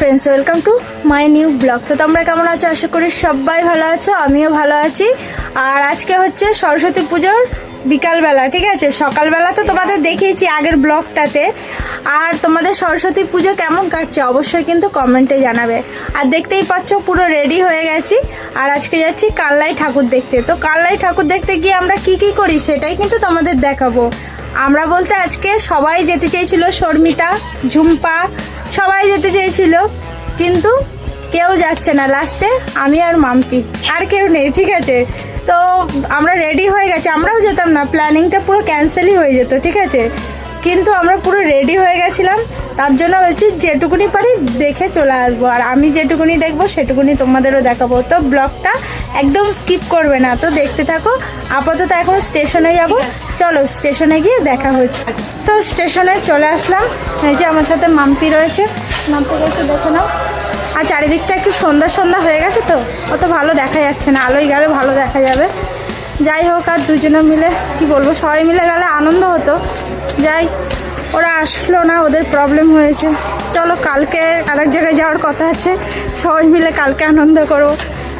Friends, welcome to my new blog. তো তোমরা কেমন আছো? আশা করি সবাই ভালো আছো, আমিও ভালো আছি। আর আজকে হচ্ছে সরস্বতী পুজোর বিকালবেলা, ঠিক আছে? সকালবেলা তো তোমাদের দেখিয়েছি আগের ব্লগটাতে। আর তোমাদের সরস্বতী পুজো কেমন কাটছে অবশ্যই কিন্তু কমেন্টে জানাবে। আর দেখতেই পাচ্ছ পুরো রেডি হয়ে গেছি, আর আজকে যাচ্ছি কালনাই ঠাকুর দেখতে। তো কালনাই ঠাকুর দেখতে গিয়ে আমরা কি কি করি সেটাই কিন্তু তোমাদের দেখাবো। আমরা বলতে আজকে সবাই যেতে চেয়েছিল, শর্মিতা, ঝুম্পা সবাই যেতে চেয়েছিল, কিন্তু কেউ যাচ্ছে না। লাস্টে আমি আর মাম্পি, আর কেউ নেই, ঠিক আছে? তো আমরা রেডি হয়ে গেছি, আমরাও যেতাম না, প্ল্যানিংটা পুরো ক্যান্সেলই হয়ে যেত, ঠিক আছে? কিন্তু আমরা পুরো রেডি হয়ে গেছিলাম, তার জন্য বলছি যেটুকুনি পারি দেখে চলে আসবো। আর আমি যেটুকুনি দেখবো সেটুকুনি তোমাদেরও দেখাবো। তো ব্লগটা একদম স্কিপ করবে না, তো দেখতে থাকো। আপাতত এখন স্টেশনে যাব, চলো স্টেশনে গিয়ে দেখা হচ্ছে। তো স্টেশনে চলে আসলাম, এই যে আমার সাথে মাম্পি রয়েছে, মাম্পিকে একটু দেখে নাও। আর চারিদিকটা একটু সন্ধ্যা সন্ধ্যা হয়ে গেছে, তো অত ভালো দেখা যাচ্ছে না, আলোয় গেলে ভালো দেখা যাবে। যাই হোক, আর দুজনে মিলে কি বলবো, সবাই মিলে গেলে আনন্দ হতো। যাই, ওরা আসলো না, ওদের প্রবলেম হয়েছে। চলো, কালকে আরেক জায়গায় যাওয়ার কথা আছে, সবাই মিলে কালকে আনন্দ করবো।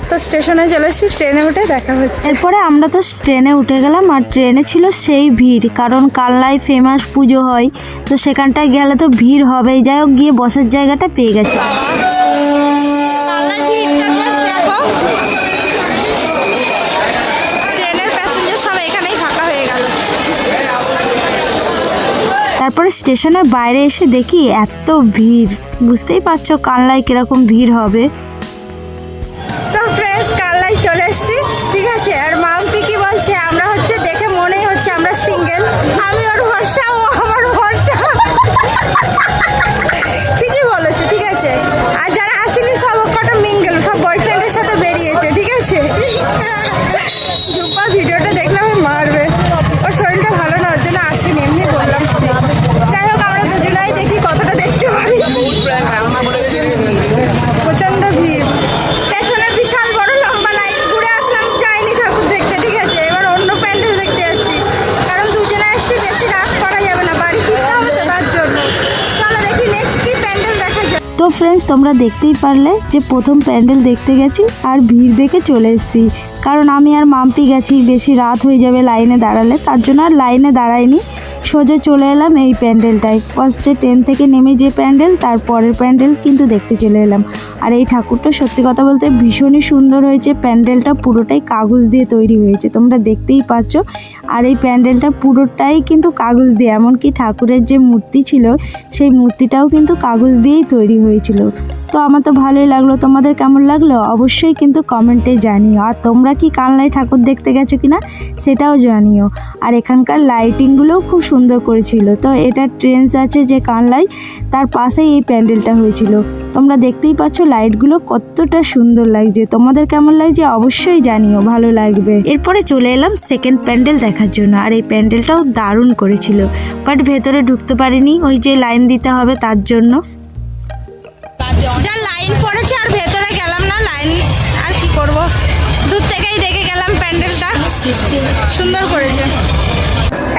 তো স্টেশনে চলে এসেছি, ট্রেনে উঠে দেখা হচ্ছে। এরপরে আমরা তো ট্রেনে উঠে গেলাম, আর ট্রেনে ছিল সেই ভিড়, কারণ কালনায় ফেমাস পুজো হয়, তো সেখানটায় গেলে তো ভিড় হবেই। যাই হোক, গিয়ে বসার জায়গাটা পেয়ে গেছি। তারপরে স্টেশনের বাইরে এসে দেখি এত ভিড়, বুঝতেই পারছো কালনায় কিরকম ভিড় হবে। তো ফ্রেন্ডস, কালনায় চলে এসেছি, ঠিক আছে? আর মাম্পি কি বলছে, আমরা হচ্ছে দেখে মনেই হচ্ছে আমরা সিঙ্গেল। আমি ওর ভরসা, ও আমার ভরসা। ঠিকই বলেছো, ঠিক আছে? আর যারা আসেনি সব কটা মিঙ্গেল, সব বয়ফ্রেন্ডের সাথে বেরিয়েছে, ঠিক আছে? ঝুম্পা ভিডিওটা দেখলে আমি মারবে, ওর শরীরটা ভালো না, ওর জন্য আসেনি, এমনি বললাম। যাই হোক, আমরা দুজনাই দেখি কতটা দেখতে পারি। প্রচন্ড ভিড়, পেছনে বিশাল বড় লম্বা লাইন, ঘুরে আসলাম, যাইনি ঠাকুর দেখতে, ঠিক আছে? এবার অন্য প্যান্ডেল দেখতে যাচ্ছি, কারণ দুজনে এসছি, বেশি রাত করা যাবে না, বাড়ি ফিরতে হবে তো, তার জন্য। চলো দেখি নেক্সট কি প্যান্ডেল দেখা যায়। তো ফ্রেন্ডস, তোমরা দেখতেই পারলে যে প্রথম প্যান্ডেল দেখতে গেছি আর ভিড় দেখে চলে এসেছি, কারণ আমি আর মাম্পি গেছি, বেশি রাত হয়ে যাবে লাইনে দাঁড়ালে, তার জন্য আর লাইনে দাঁড়াইনি, সোজা চলে এলাম এই প্যান্ডেলটায়। ফার্স্টে ট্রেন থেকে নেমে যে প্যান্ডেল, তারপরের প্যান্ডেল কিন্তু দেখতে চলে এলাম। আর এই ঠাকুরটা সত্যি কথা বলতে ভীষণই সুন্দর হয়েছে, প্যান্ডেলটা পুরোটাই কাগজ দিয়ে তৈরি হয়েছে, তোমরা দেখতেই পাচ্ছ। আর এই প্যান্ডেলটা পুরোটাই কিন্তু কাগজ দিয়ে, এমনকি ঠাকুরের যে মূর্তি ছিল সেই মূর্তিটাও কিন্তু কাগজ দিয়েই তৈরি হয়েছিল। তো আমার তো ভালোই লাগলো, তোমাদের কেমন লাগলো অবশ্যই কিন্তু কমেন্টে জানিও। আর তোমরা কি কালনায় ঠাকুর দেখতে গেছো কিনা সেটাও জানিও। আর এখানকার লাইটিংগুলোও খুব সুন্দর করেছিল। তো এটা ট্রেন্স আছে যে কালনায়, তার পাশেই এই প্যান্ডেলটা হয়েছিল। তোমরা দেখতেই পাচ্ছ লাইটগুলো কতটা সুন্দর লাগছে, তোমাদের কেমন লাগছে অবশ্যই জানিও, ভালো লাগবে। এরপরে চলে এলাম সেকেন্ড প্যান্ডেল দেখার জন্য, আর এই প্যান্ডেলটাও দারুণ করেছিল, বাট ভেতরে ঢুকতে পারিনি, ওই যে লাইন দিতে হবে তার জন্য। যা লাইন পড়েছে, আর ভেতরে গেলাম না, লাইন আর কি করব, দূর থেকেই দেখে গেলাম প্যান্ডেলটা, সুন্দর করেছে।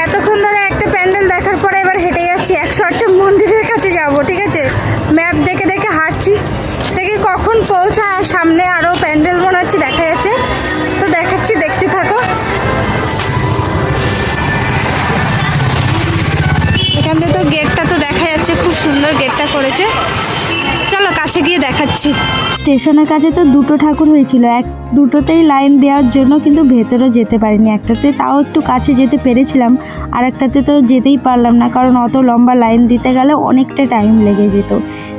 এতক্ষণ ধরে একটা প্যান্ডেল দেখার পরে এবার হেঁটে যাচ্ছি 108টা মন্দিরের কাছে যাব, ঠিক আছে? ম্যাপ দেখে দেখে হাঁটছি, দেখি কখন পৌঁছায়। আর সামনে আরও প্যান্ডেল মনে হচ্ছে দেখা যাচ্ছে, তো দেখাচ্ছি, দেখতে থাকো। এখান থেকে তো গেটটা তো দেখা যাচ্ছে, খুব সুন্দর গেটটা করেছে। চলো কাছে গিয়ে দেখাচ্ছি। স্টেশনের কাছে তো দুটো ঠাকুর হয়েছিল, দুটোতেই লাইন দেওয়ার জন্য কিন্তু ভেতরে যেতে পারিনি। একটাতে তাও একটু কাছে যেতে পেরেছিলাম, আর একটাতে তো যেতেই পারলাম না, কারণ অত লম্বা লাইন দিতে গেলে অনেকটা টাইম লেগে যেত।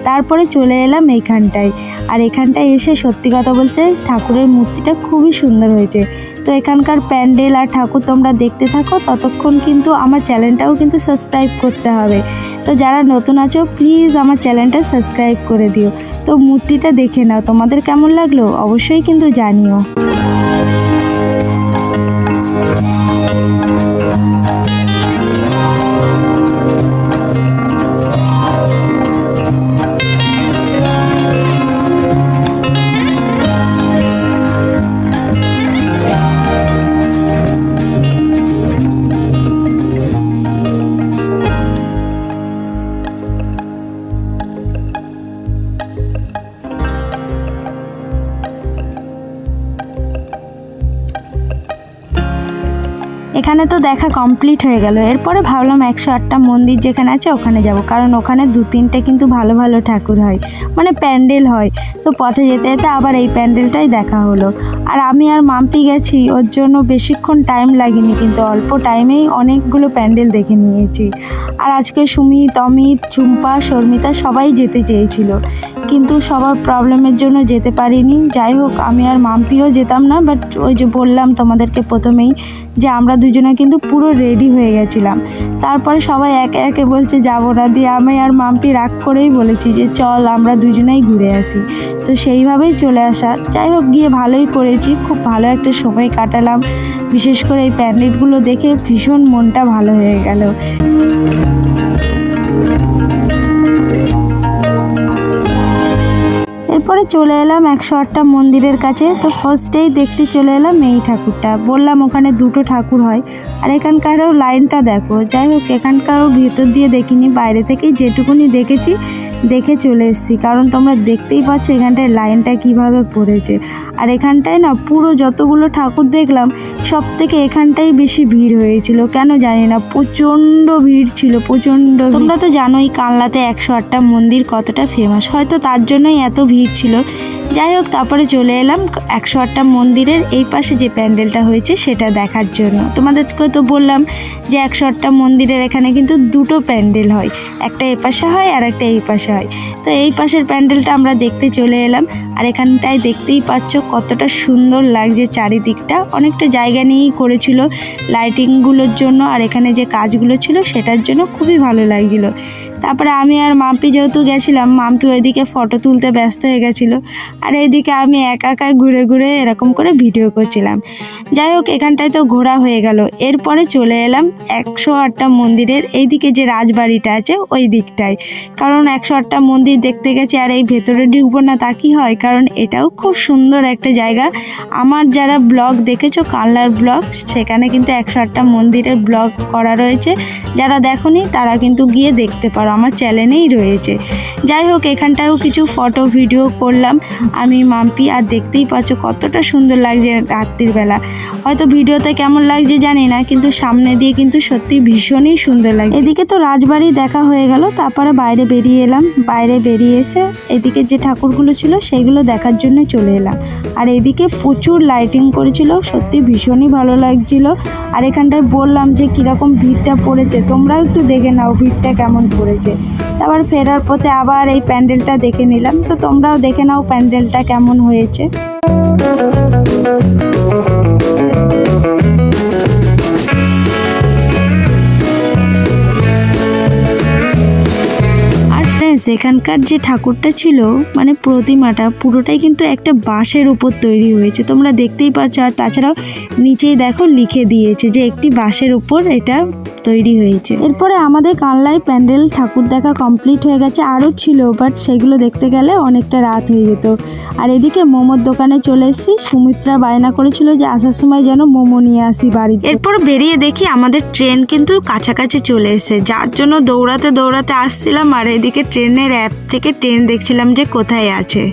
তারপরে চলে এলাম এইখানটায়, আর এখানটায় এসে সত্যি কথা বলতে ঠাকুরের মূর্তিটা খুবই সুন্দর হয়েছে। তো এখানকার প্যান্ডেল আর ঠাকুর তোমরা দেখতে থাকো, ততক্ষণ কিন্তু আমার চ্যানেলটাও কিন্তু সাবস্ক্রাইব করতে হবে। তো যারা নতুন আছো প্লিজ আমার চ্যানেলটা সাবস্ক্রাইব করে দিও। তো মূর্তিটা দেখে নাও, তোমাদের কেমন লাগলো অবশ্যই কিন্তু জানিও। এখানে তো দেখা কমপ্লিট হয়ে গেল। এরপরে ভাবলাম 108টা মন্দির যেখানে আছে ওখানে যাব, কারণ ওখানে 2-3টে কিন্তু ভালো ভালো ঠাকুর হয়, মানে প্যান্ডেল হয়। তো পথে যেতে যেতে আবার এই প্যান্ডেলটাই দেখা হলো। আর আমি আর মাম্পি গেছি, ওর জন্য বেশিক্ষণ টাইম লাগেনি, কিন্তু অল্প টাইমেই অনেকগুলো প্যান্ডেল দেখে নিয়েছি। আর আজকে সুমিত, অমিত, ঝুম্পা, শর্মিতা সবাই যেতে চেয়েছিল, কিন্তু সবার প্রবলেমের জন্য যেতে পারিনি। যাই হোক, আমি আর মাম্পিও যেতাম না, বাট ওই যে বললাম তোমাদেরকে প্রথমেই যে আমরা দুজনে কিন্তু পুরো রেডি হয়ে গেছিলাম। তারপরে সবাই একে একে বলছে যাবো না, দিয়ে আমি আর মাম্পি রাগ করেই বলেছি যে চল আমরা দুজনেই ঘুরে আসি। তো সেইভাবেই চলে আসা। যাই হোক, গিয়ে ভালোই করেছি, খুব ভালো একটা সময় কাটালাম। বিশেষ করে এই প্যান্ডেলগুলো দেখে ভীষণ মনটা ভালো হয়ে গেল। এরপরে চলে এলাম 108টা মন্দিরের কাছে। তো ফার্স্টেই দেখতে চলে এলাম এই ঠাকুরটা। বললাম ওখানে 2টো ঠাকুর হয়, আর এখানকারও লাইনটা দেখো। যাই হোক, এখানকারও ভিতর দিয়ে দেখিনি, বাইরে থেকেই যেটুকুনি দেখেছি দেখে চলে এসেছি, কারণ তোমরা দেখতেই পাচ্ছ এখানটায় লাইনটা কিভাবে পড়েছে। আর এখানটায় না পুরো যতগুলো ঠাকুর দেখলাম সব থেকে এখানটাই বেশি ভিড় হয়েছিল, কেন জানি না, প্রচণ্ড ভিড় ছিল, প্রচণ্ড। তোমরা তো জানোই কানলাতে 108টা মন্দির কতটা ফেমাস, হয়তো তার জন্যই এত ভিড় ছিল। যাই হোক, তারপরে চলে এলাম 108টা মন্দিরের এই পাশে যে প্যান্ডেলটা হয়েছে সেটা দেখার জন্য। তোমাদেরকে তো বললাম যে 108টা মন্দিরের এখানে কিন্তু 2টো প্যান্ডেল হয়, একটা এ পাশে হয় আর একটা এই পাশে হয়। তো এই পাশের প্যান্ডেলটা আমরা দেখতে চলে এলাম। আর এখানটায় দেখতেই পাচ্ছ কতটা সুন্দর লাগছে চারিদিকটা, অনেকটা জায়গা নিয়েই করেছিল লাইটিংগুলোর জন্য, আর এখানে যে কাজগুলো ছিল সেটার জন্য খুবই ভালো লাগছিল। তারপরে আমি আর মাম্পি যেহেতু গেছিলাম, মাম্পি ওইদিকে ফটো তুলতে ব্যস্ত হয়ে গেছিলো, আর এইদিকে আমি একা একা ঘুরে ঘুরে এরকম করে ভিডিও করছিলাম। যাই হোক, এখানটায় তো ঘোরা হয়ে গেল। এরপরে চলে এলাম 108টা মন্দিরের এইদিকে যে রাজবাড়িটা আছে ওই দিকটায়, কারণ 108টা মন্দির দেখতে গেছি আর এই ভেতরে ঢুকবো না তা কি হয়, কারণ এটাও খুব সুন্দর একটা জায়গা। আমার যারা ব্লগ দেখেছো, কানলার ব্লগ, সেখানে কিন্তু 108টা মন্দিরের ব্লগ করা রয়েছে, যারা দেখোনি তারা কিন্তু গিয়ে দেখতে পারো, আমার চ্যানেলেই রয়েছে। যাই হোক, এখানটাও কিছু ফটো ভিডিও করলাম আমি, মাম্পি, আর দেখতেই পাচ্ছ কতটা সুন্দর লাগছে রাত্রির বেলা। হয়তো ভিডিওতে কেমন লাগছে জানি না, কিন্তু সামনে দিয়ে কিন্তু সত্যি ভীষণই সুন্দর লাগছে। এদিকে তো রাজবাড়ি দেখা হয়ে গেল, তারপরে বাইরে বেরিয়ে এলাম। বাইরে বেরিয়ে এসে এদিকে যে ঠাকুরগুলো ছিল সেগুলো দেখার জন্য চলে এলাম। আর এদিকে প্রচুর লাইটিং করেছিল, সত্যি ভীষণই ভালো লাগছিল। আর এখানটায় বললাম যে কীরকম ভিড়টা পড়েছে, তোমরাও একটু দেখে নাও ভিড়টা কেমন পড়েছে। তারপর ফেরার পথে আবার এই প্যান্ডেলটা দেখে নিলাম, তো তোমরাও দেখে নাও প্যান্ডেলটা কেমন হয়েছে। এখানকার যে ঠাকুরটা ছিল, মানে প্রতিমাটা পুরোটাই কিন্তু একটা বাঁশের উপর তৈরি হয়েছে, তোমরা দেখতেই পাচ্ছ। আর তাছাড়াও নিচেই দেখো লিখে দিয়েছে যে একটি বাঁশের উপর এটা তৈরি হয়েছে। এরপরে আমাদের কানলায় প্যান্ডেল ঠাকুর দেখা কমপ্লিট হয়ে গেছে, আরও ছিল, বাট সেগুলো দেখতে গেলে অনেকটা রাত হয়ে যেত। আর এদিকে মোমোর দোকানে চলে এসেছি। সুমিত্রা বায়না করেছিল যে আসার সময় যেন মোমো নিয়ে আসি বাড়িতে। এরপর বেরিয়ে দেখি আমাদের ট্রেন কিন্তু কাছাকাছি চলে এসে, যার জন্য দৌড়াতে দৌড়াতে আসছিলাম। আর এদিকে ট্রেনের অ্যাপ থেকে ট্রেন দেখছিলাম যে কোথায় আছে।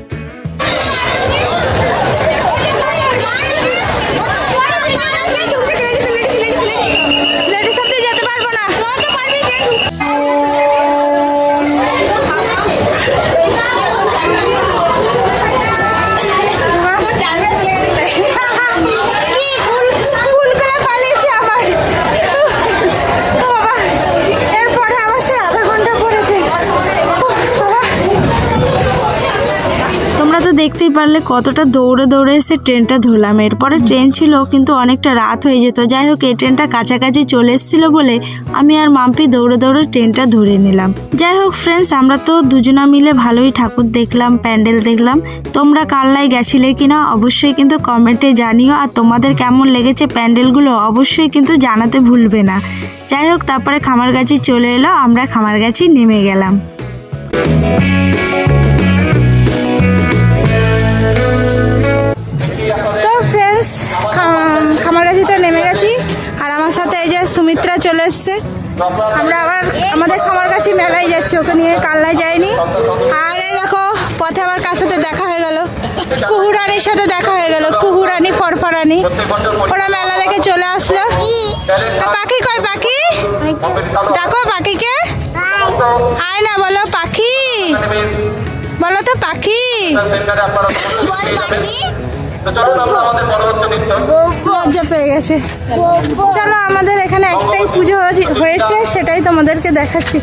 দেখতেই পারলে কতটা দৌড়ে দৌড়ে এসে ট্রেনটা ধরলাম। এরপরে ট্রেন ছিল কিন্তু অনেকটা রাত হয়ে যেত। যাই হোক, এই ট্রেনটা কাছাকাছি চলে এসেছিল বলে আমি আর মাম্পি দৌড়ে দৌড়ে ট্রেনটা ধরে নিলাম। যাই হোক ফ্রেন্ডস, আমরা তো দুজনা মিলে ভালোই ঠাকুর দেখলাম, প্যান্ডেল দেখলাম। তোমরা কানলায় গেছিলে কিনা অবশ্যই কিন্তু কমেন্টে জানিও, আর তোমাদের কেমন লেগেছে প্যান্ডেলগুলো অবশ্যই কিন্তু জানাতে ভুলবে না। যাই হোক, তারপরে খামারগাছি চলে এলো, আমরা খামারগাছি নেমে গেলাম। খামারগাছিতে নেমে গেছি, আর আমার সাথে এই যে সুমিত্রা চলে এসছে। আমরা আবার আমাদের খামারগাছি মেলায় যাচ্ছি, ওকে নিয়ে কানলায় যাইনি। আর এই দেখো পথে আবার কার সাথে দেখা হয়ে গেল, কুহুরানি রানীর সাথে দেখা হয়ে গেল, কুহু রানী, ফরফর রানী। ওরা মেলা দেখে চলে আসলো। আর পাখি কয়? পাখি ডাকো পাখিকে। আয় না, বলো পাখি, বলো তো পাখি। লজ্জা পেয়ে গেছে। চলো, আমাদের এখানে একটাই পুজো হয়েছে, সেটাই তোমাদেরকে দেখাচ্ছি।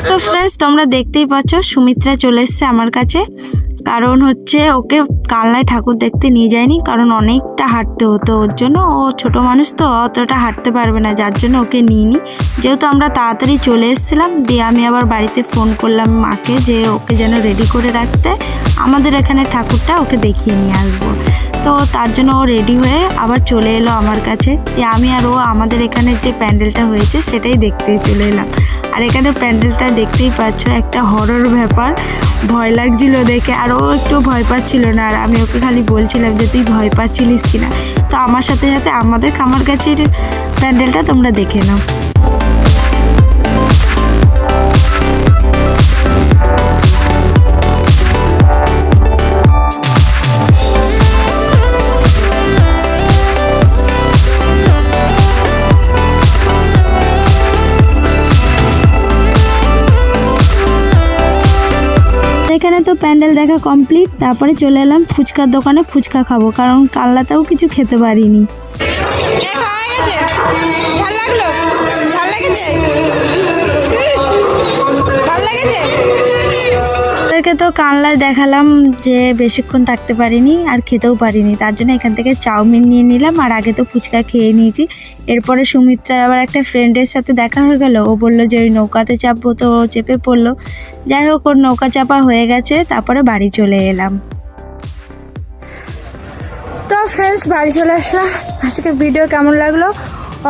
তো ফ্রেন্ডস, তোমরা দেখতেই পাচ্ছ সুমিত্রা চলে এসছে আমার কাছে। কারণ হচ্ছে ওকে কালনায় ঠাকুর দেখতে নিয়ে যায়নি, কারণ অনেকটা হাঁটতে হতো ওর জন্য। ও ছোট মানুষ তো, অতটা হাঁটতে পারবে না, যার জন্য ওকে নিইনি। যেহেতু আমরা তাড়াতাড়ি চলে এসেছিলাম, দিয়ে আমি আবার বাড়িতে ফোন করলাম মাকে যে ওকে যেন রেডি করে রাখতে, আমাদের এখানে ঠাকুরটা ওকে দেখিয়ে নিয়ে আসবো। তো তার জন্য ও রেডি হয়ে আবার চলে এলো আমার কাছে। দিয়ে আমি আর ও আমাদের এখানে যে প্যান্ডেলটা হয়েছে সেটাই দেখতে চলে এলাম। আর এখানে প্যান্ডেলটা দেখতেই পাচ্ছ, একটা হরর ব্যাপার, ভয় লাগছিল দেখে। আর ও একটু ভয় পাচ্ছিল না, আর আমি ওকে খালি বলছিলাম যে তুই ভয় পাচ্ছিলিস কিনা। তো আমার সাথে সাথে আমাদের কামারগাছির প্যান্ডেলটা তোমরা দেখে নাও। এখানে তো প্যান্ডেল দেখা কমপ্লিট। তারপরে চলে এলাম ফুচকার দোকানে, ফুচকা খাবো, কারণ কালনাতেও কিছু খেতে পারিনি। ওদেরকে তো কালনায় দেখালাম যে বেশিক্ষণ থাকতে পারিনি আর খেতেও পারিনি, তার জন্য এখান থেকে চাউমিন নিয়ে নিলাম। আর আগে তো ফুচকা খেয়ে নিয়েছি। এরপরে সুমিত্রার আবার একটা ফ্রেন্ডের সাথে দেখা হয়ে গেল। ও বললো যে ওই নৌকাতে চাপবো, তো ও চেপে পড়লো। যাই হোক, ওর নৌকা চাপা হয়ে গেছে। তারপরে বাড়ি চলে এলাম। তো ফ্রেন্ডস, বাড়ি চলে আসলাম। আজকের ভিডিও কেমন লাগলো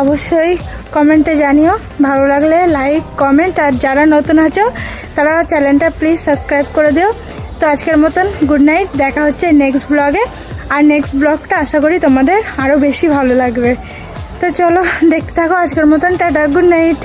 অবশ্যই কমেন্টে জানিও। ভালো লাগলে লাইক, কমেন্ট, আর যারা নতুন আছো তারা চ্যানেলটা প্লিজ সাবস্ক্রাইব করে দিও। তো আজকের মতন গুড নাইট, দেখা হচ্ছে নেক্সট ব্লগে। আর নেক্সট ব্লগটা আশা করি তোমাদের আরও বেশি ভালো লাগবে। তো চলো দেখতে থাকো। আজকের মতন টাটা, গুড নাইট।